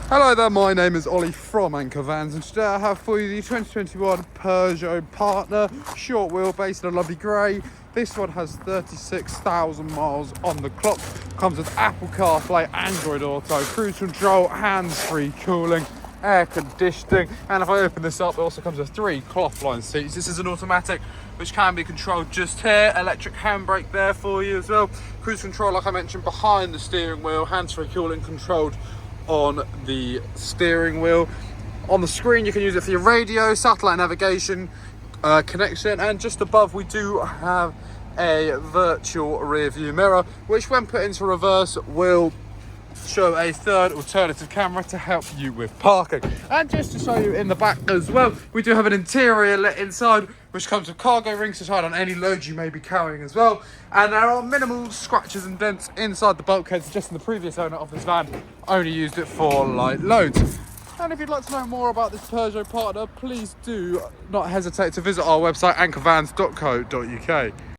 Hello there, my name is Ollie from Anchor Vans, and today I have for you the 2021 Peugeot Partner short wheelbase in a lovely grey. This one has 36,000 miles on the clock, comes with Apple CarPlay, Android Auto, cruise control, hands-free cooling, air conditioning, and if I open this up, it also comes with 3 cloth line seats. This is an automatic which can be controlled just here, electric handbrake there for you as well, cruise control like I mentioned behind the steering wheel, hands-free cooling controlled on the steering wheel. On the screen you can use it for your radio, satellite navigation connection, and just above we do have a virtual rear view mirror which when put into reverse will show a third alternative camera to help you with parking. And just to show you in the back as well, we do have an interior lit inside which comes with cargo rings to hide on any loads you may be carrying as well, and there are minimal scratches and dents inside the bulkheads. Just in the previous owner of this van only used it for light loads. And if you'd like to know more about this Peugeot Partner, please do not hesitate to visit our website anchorvans.co.uk.